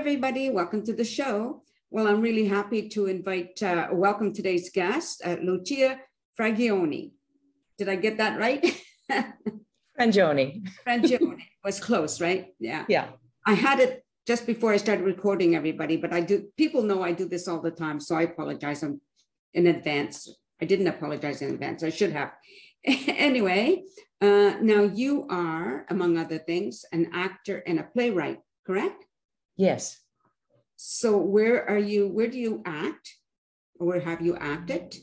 everybody. Welcome to the show. Well, I'm really happy to welcome today's guest, Lucia Frangione. Did I get that right? Frangione. Frangione was close, right? Yeah. Yeah. I had it just before I started recording, everybody, but people know I do this all the time, so I apologize in advance. I didn't apologize in advance. I should have. Anyway, now you are, among other things, an actor and a playwright, correct? Yes. So where do you act? Or where have you acted?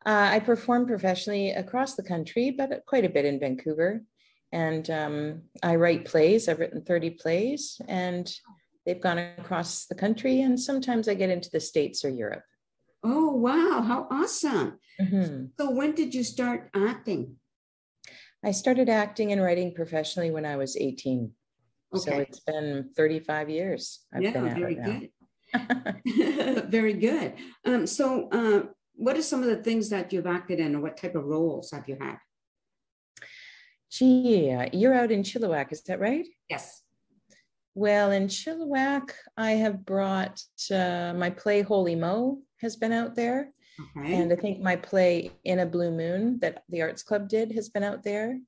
I perform professionally across the country, but quite a bit in Vancouver. And I write plays. I've written 30 plays, and they've gone across the country. And sometimes I get into the States or Europe. Oh, wow. How awesome. Mm-hmm. So when did you start acting? I started acting and writing professionally when I was 18. Okay. So it's been 35 years. I've been at it now. Very good. What are some of the things that you've acted in, or what type of roles have you had? Gee, you're out in Chilliwack, is that right? Yes. Well, in Chilliwack, I have brought my play Holy Mo has been out there. Okay. And I think my play In a Blue Moon that the Arts Club did has been out there.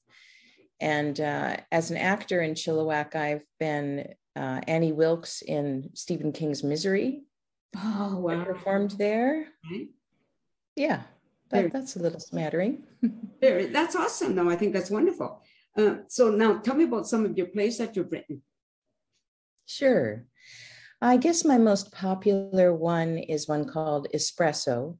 And as an actor in Chilliwack, I've been Annie Wilkes in Stephen King's Misery. Oh, wow. I performed there. Right. Yeah, that's a little smattering. That's awesome, though. I think that's wonderful. So now tell me about some of your plays that you've written. Sure. I guess my most popular one is one called Espresso,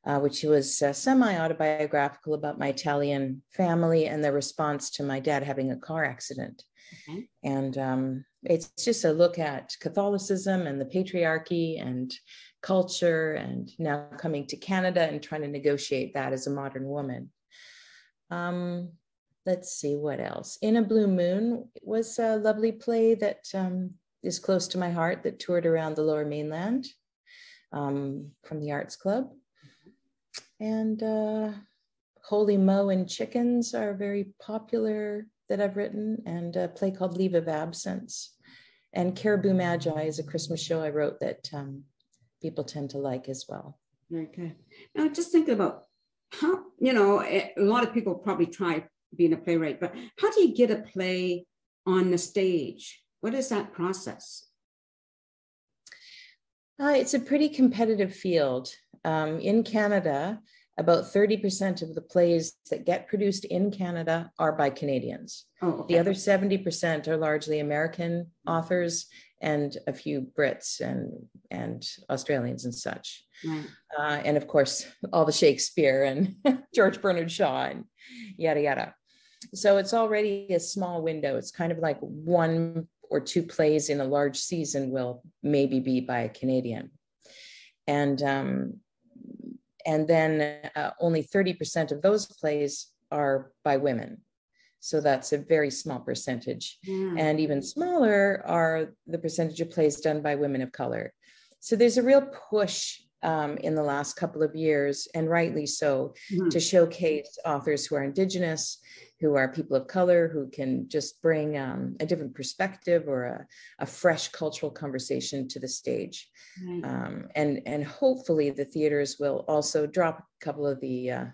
which was semi-autobiographical about my Italian family and the response to my dad having a car accident. Okay. And it's just a look at Catholicism and the patriarchy and culture, and now coming to Canada and trying to negotiate that as a modern woman. Let's see what else. In a Blue Moon was a lovely play that is close to my heart, that toured around the Lower Mainland from the Arts Club. And Holy Mo and Chickens are very popular that I've written, and a play called Leave of Absence. And Caribou Magi is a Christmas show I wrote that people tend to like as well. Very good. Now, just thinking about how, a lot of people probably try being a playwright, but how do you get a play on the stage? What is that process? It's a pretty competitive field. In Canada, about 30% of the plays that get produced in Canada are by Canadians. Oh, okay. The other 70% are largely American authors and a few Brits and Australians and such. Right. And of course, all the Shakespeare and George Bernard Shaw and yada, yada. So it's already a small window. It's kind of like one or two plays in a large season will maybe be by a Canadian. And then only 30% of those plays are by women. So that's a very small percentage. Yeah. And even smaller are the percentage of plays done by women of color. So there's a real push in the last couple of years, and rightly so, to showcase authors who are Indigenous, who are people of color, who can just bring a different perspective or a fresh cultural conversation to the stage. Right. And hopefully the theaters will also drop a couple of the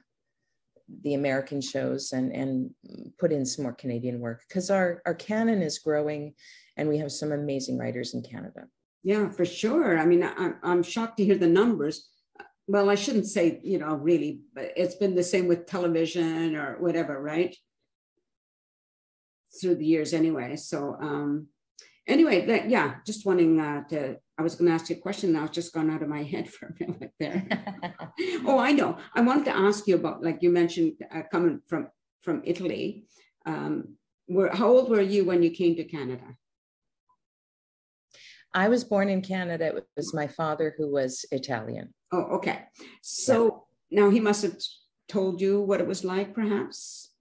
American shows and put in some more Canadian work, because our canon is growing and we have some amazing writers in Canada. Yeah, for sure. I mean, I'm shocked to hear the numbers. Well, I shouldn't say, really, but it's been the same with television or whatever, right? Through the years anyway. So just wanting I was going to ask you a question. Now it's just gone out of my head for a minute there. Oh, I know. I wanted to ask you about, like you mentioned, coming from Italy. How old were you when you came to Canada? I was born in Canada. It was my father who was Italian. Oh, okay. So now he must have told you what it was like, perhaps?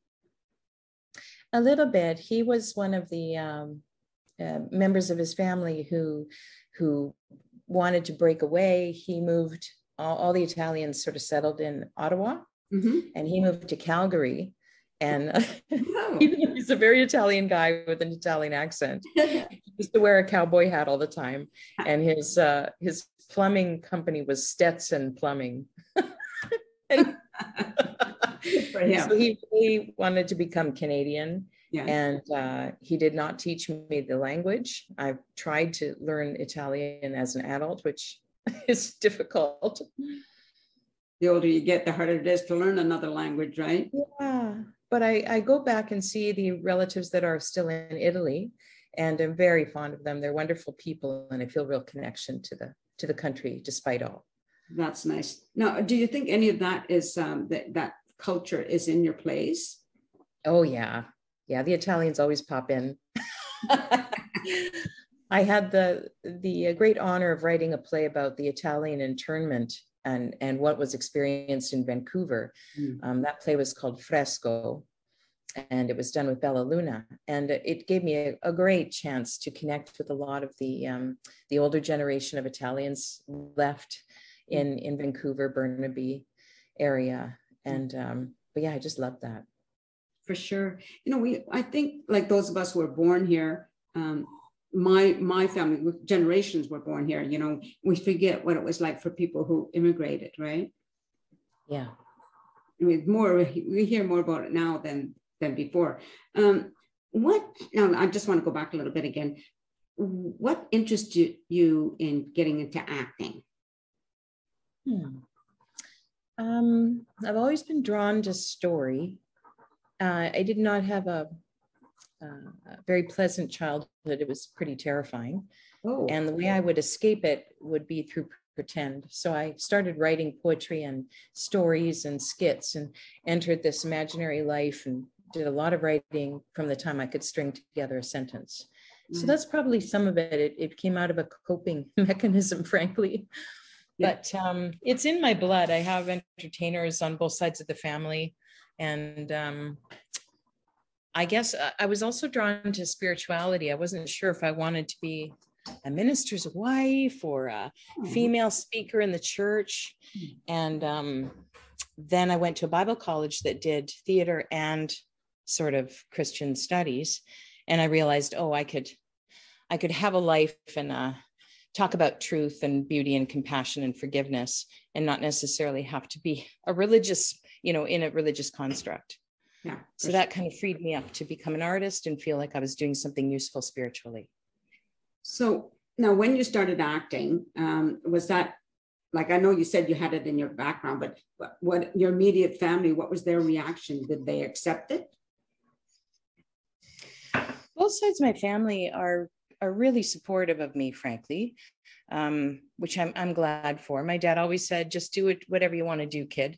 A little bit. He was one of the members of his family who wanted to break away. He moved, all the Italians sort of settled in Ottawa, and he moved to Calgary. And even though he's a very Italian guy with an Italian accent, used to wear a cowboy hat all the time, and his plumbing company was Stetson Plumbing. And For him. so he really wanted to become Canadian. Yeah. And he did not teach me the language. I've tried to learn Italian as an adult, which is difficult. The older you get, the harder it is to learn another language, right? Yeah, but I go back and see the relatives that are still in Italy, and I'm very fond of them. They're wonderful people, and I feel real connection to the country despite all. That's nice. Now, do you think any of that is that culture is in your plays? Oh yeah, yeah. The Italians always pop in. I had the great honor of writing a play about the Italian internment and what was experienced in Vancouver. That play was called Fresco, and it was done with Bella Luna. And it gave me a great chance to connect with a lot of the older generation of Italians left in Vancouver, Burnaby area. And but yeah, I just loved that. For sure. You know, I think like those of us who were born here, my family, generations were born here, you know, we forget what it was like for people who immigrated, right? Yeah. We hear more about it now than before. Now I just want to go back a little bit again. What interested you in getting into acting? I've always been drawn to story. I did not have a very pleasant childhood. It was pretty terrifying. Oh. And the way I would escape it would be through pretend. So I started writing poetry and stories and skits and entered this imaginary life and did a lot of writing from the time I could string together a sentence. So that's probably some of it. It came out of a coping mechanism, frankly. Yeah. But it's in my blood. I have entertainers on both sides of the family. And I guess I was also drawn to spirituality. I wasn't sure if I wanted to be a minister's wife or a female speaker in the church. And then I went to a Bible college that did theater and sort of Christian studies. And I realized, I could have a life and talk about truth and beauty and compassion and forgiveness and not necessarily have to be a religious, in a religious construct. Yeah. So that kind of freed me up to become an artist and feel like I was doing something useful spiritually. So now when you started acting, was that, like, I know you said you had it in your background, but what your immediate family, what was their reaction? Did they accept it? Both sides of my family are really supportive of me, frankly, which I'm glad for. My dad always said, just do it, whatever you want to do, kid.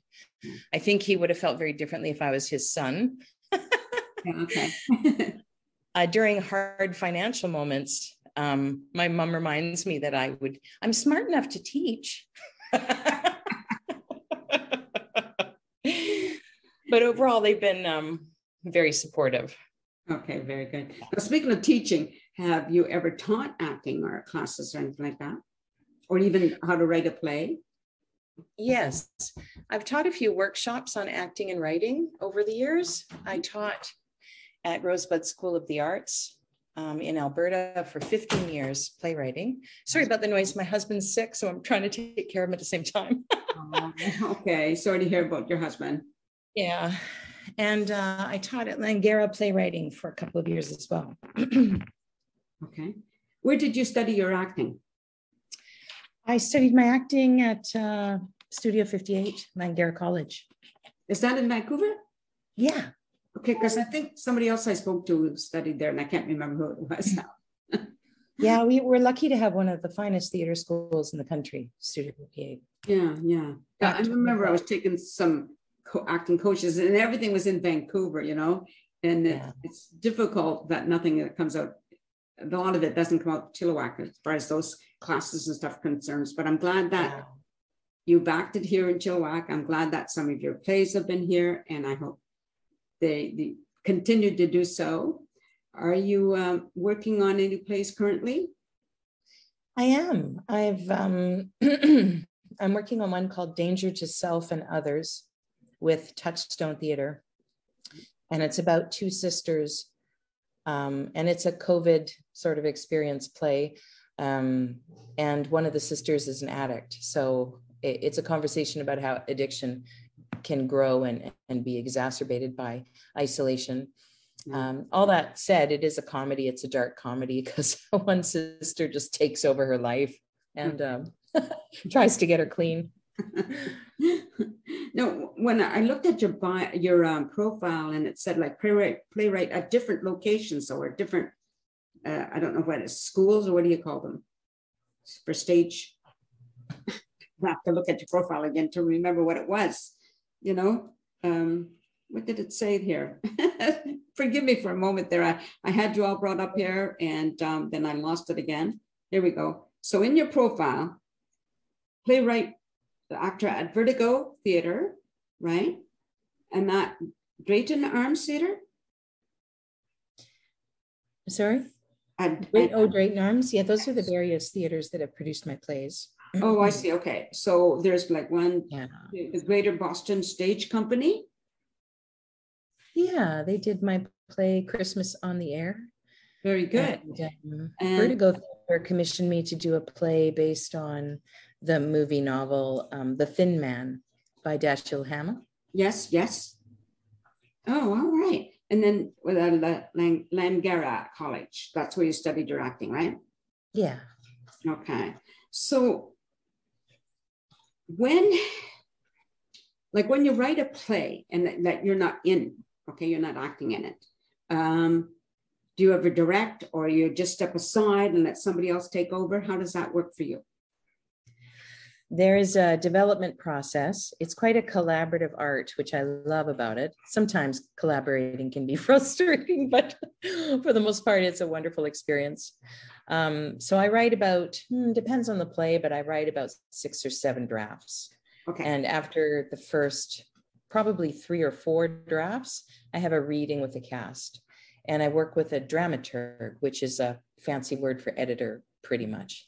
I think he would have felt very differently if I was his son. Okay. During hard financial moments, my mom reminds me that I'm smart enough to teach. But overall, they've been very supportive. Okay, very good. Now, speaking of teaching, have you ever taught acting or classes or anything like that? Or even how to write a play? Yes, I've taught a few workshops on acting and writing over the years. I taught at Rosebud School of the Arts in Alberta for 15 years, playwriting. Sorry about the noise. My husband's sick, so I'm trying to take care of him at the same time. Okay, sorry to hear about your husband. Yeah. And I taught at Langara playwriting for a couple of years as well. Okay. Where did you study your acting? I studied my acting at Studio 58, Langara College. Is that in Vancouver? Yeah. Okay, because I think somebody else I spoke to studied there and I can't remember who it was now. Yeah, we were lucky to have one of the finest theater schools in the country, Studio 58. Yeah. I remember I was taking some acting coaches and everything was in Vancouver, and it's difficult that nothing that comes out, a lot of it doesn't come out Chilliwack as far as those classes and stuff concerns, but I'm glad that you've acted here in Chilliwack. I'm glad that some of your plays have been here and I hope they continue to do so. Are you working on any plays currently? I am. I'm working on one called Danger to Self and Others with Touchstone Theater. And it's about two sisters And it's a COVID sort of experience play. And one of the sisters is an addict. So it's a conversation about how addiction can grow and be exacerbated by isolation. All that said, it is a comedy. It's a dark comedy because one sister just takes over her life and tries to get her clean. No, when I looked at your profile and it said like playwright at different locations or different, I don't know what it's, schools, or what do you call them for stage? I have to look at your profile again to remember what it was, you know. What did it say here? Forgive me for a moment there. I had you all brought up here and then I lost it again. Here we go. So in your profile, playwright, the actor at Vertigo Theater, right? And that Drayton Arms Theater? Sorry? Drayton Arms. Yeah, those are the various theaters that have produced my plays. Oh, I see. Okay. So there's like one, the Greater Boston Stage Company. Yeah, they did my play Christmas on the Air. Very good. And Vertigo Theater commissioned me to do a play based on the movie novel The Thin Man by Dashiell Hammett. Yes, yes. Oh, all right. And then with Langara College, that's where you studied your acting, right? Yeah. Okay. So when you write a play and that you're not in, okay, you're not acting in it, do you ever direct, or you just step aside and let somebody else take over? How does that work for you? There is a development process. It's quite a collaborative art, which I love about it. Sometimes collaborating can be frustrating, but for the most part, it's a wonderful experience. So I write about, depends on the play, but I write about 6 or 7 drafts. Okay. And after the first, probably 3 or 4 drafts, I have a reading with the cast. And I work with a dramaturg, which is a fancy word for editor, pretty much.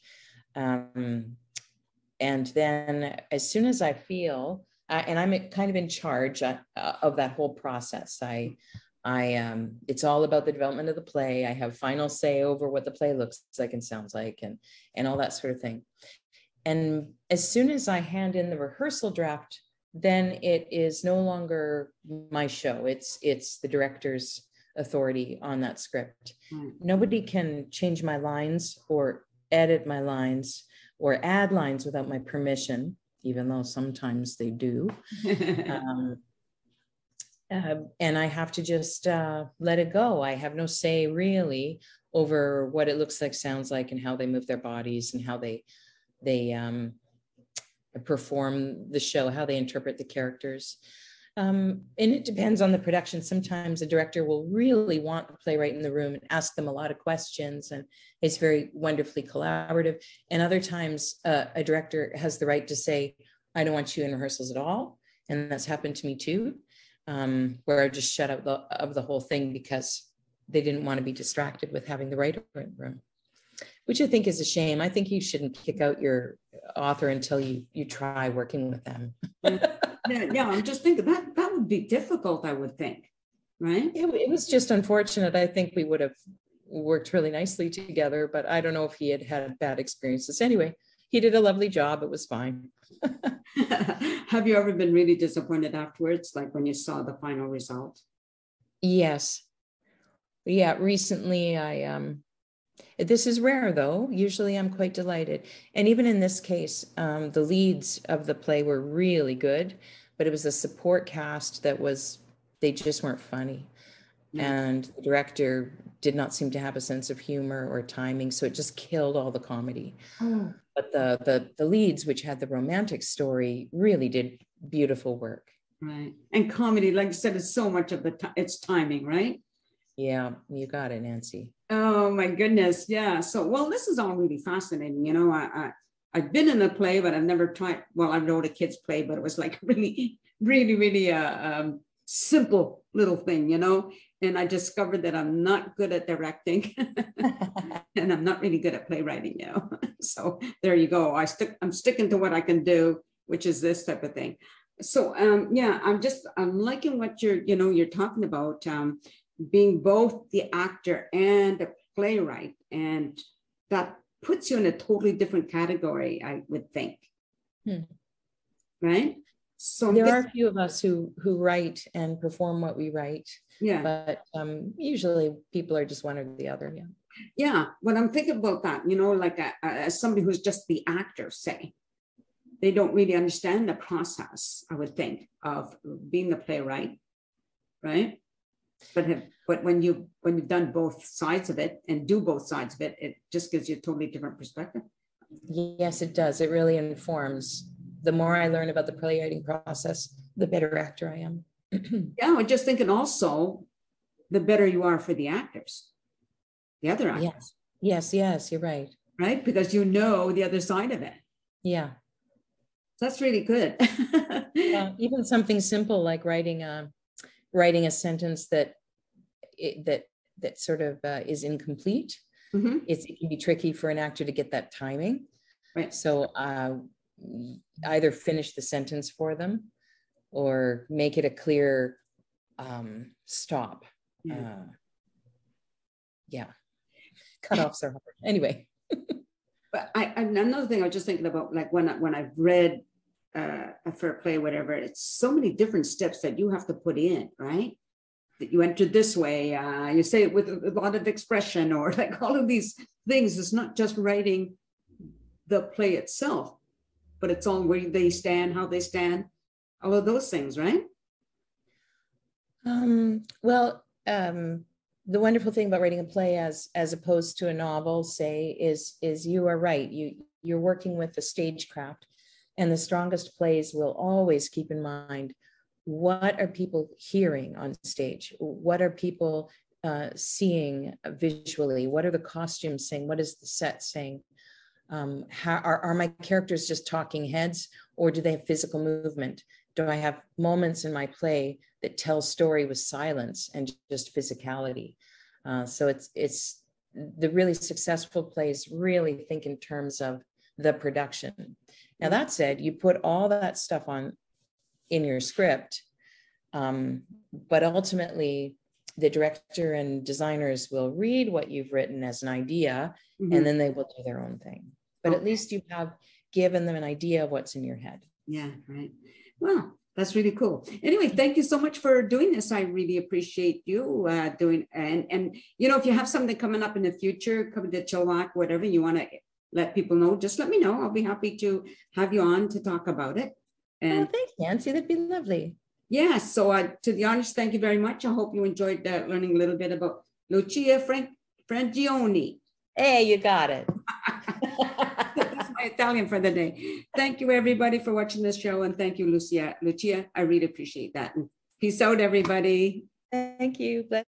And then as soon as I feel, and I'm kind of in charge of that whole process, it's all about the development of the play. I have final say over what the play looks like and sounds like and all that sort of thing. And as soon as I hand in the rehearsal draft, then it is no longer my show. It's the director's authority on that script. Nobody can change my lines or edit my lines or add lines without my permission, even though sometimes they do. And I have to just let it go. I have no say really over what it looks like, sounds like, and how they move their bodies and how they perform the show, how they interpret the characters. And it depends on the production. Sometimes a director will really want the playwright in the room and ask them a lot of questions, and it's very wonderfully collaborative. And other times a director has the right to say, I don't want you in rehearsals at all. And that's happened to me too, where I just shut out of the whole thing because they didn't want to be distracted with having the writer in the room, which I think is a shame. I think you shouldn't kick out your author until you try working with them. Yeah, I'm just thinking that would be difficult, I would think, right? It was just unfortunate. I think we would have worked really nicely together, but I don't know if he had bad experiences. Anyway, he did a lovely job. It was fine. Have you ever been really disappointed afterwards, like when you saw the final result? Yes. Yeah, recently this is rare though. Usually I'm quite delighted. And even in this case, the leads of the play were really good, but it was a support cast they just weren't funny. And the director did not seem to have a sense of humor or timing. So it just killed all the comedy. But the leads, which had the romantic story, really did beautiful work. Right. And comedy, like I said, is so much of it's timing, right? Yeah, you got it, Nancy. Oh my goodness. Yeah. So, well, this is all really fascinating. You know, I've been in a play, but I've never tried. Well, I wrote a kid's play, but it was like really, really, really simple little thing, you know, and I discovered that I'm not good at directing and I'm not really good at playwriting, you know. So there you go. I'm sticking to what I can do, which is this type of thing. So, yeah, I'm liking what you're talking about. being both the actor and a playwright, and that puts you in a totally different category, I would think. Right? So there are a few of us who write and perform what we write. Yeah. But usually people are just one or the other. Yeah. Yeah. When I'm thinking about that, you know, like as somebody who's just the actor, say, they don't really understand the process, I would think, of being the playwright, right? But when you've done both sides of it and do both sides of it, it just gives you a totally different perspective. Yes, it does. It really informs. The more I learn about the playwriting process, the better actor I am. Yeah, I'm just thinking also, the better you are for the actors, the other actors. Yes, you're right. Right? Because you know the other side of it. Yeah. That's really good. Even something simple like writing a sentence that sort of is incomplete. Mm-hmm. It can be tricky for an actor to get that timing. Right. So either finish the sentence for them or make it a clear stop. Cutoffs are hard. Anyway. But another thing I was just thinking about, like when I've read for a play, whatever, it's so many different steps that you have to put in, right? That you enter this way, you say it with a lot of expression, or like all of these things. It's not just writing the play itself, but it's all where they stand, how they stand, all of those things, right? The wonderful thing about writing a play as opposed to a novel, say, is you are right. You're working with the stagecraft, and the strongest plays will always keep in mind, what are people hearing on stage? What are people seeing visually? What are the costumes saying? What is the set saying? How are my characters just talking heads, or do they have physical movement? Do I have moments in my play that tell story with silence and just physicality? So it's the really successful plays really think in terms of the production. Now that said, you put all that stuff on in your script, but ultimately the director and designers will read what you've written as an idea, and then they will do their own thing. But at least you have given them an idea of what's in your head. Yeah, right. Well, that's really cool. Anyway, thank you so much for doing this. I really appreciate you doing, and you know, if you have something coming up in the future, coming to Chilliwack, whatever you want to let people know, just let me know. I'll be happy to have you on to talk about it. And thanks, Nancy. That'd be lovely. Yeah. So to the audience, thank you very much. I hope you enjoyed learning a little bit about Lucia Frangione. Hey, you got it. That's my Italian for the day. Thank you, everybody, for watching this show. And thank you, Lucia. Lucia, I really appreciate that. And peace out, everybody. Thank you. Bless.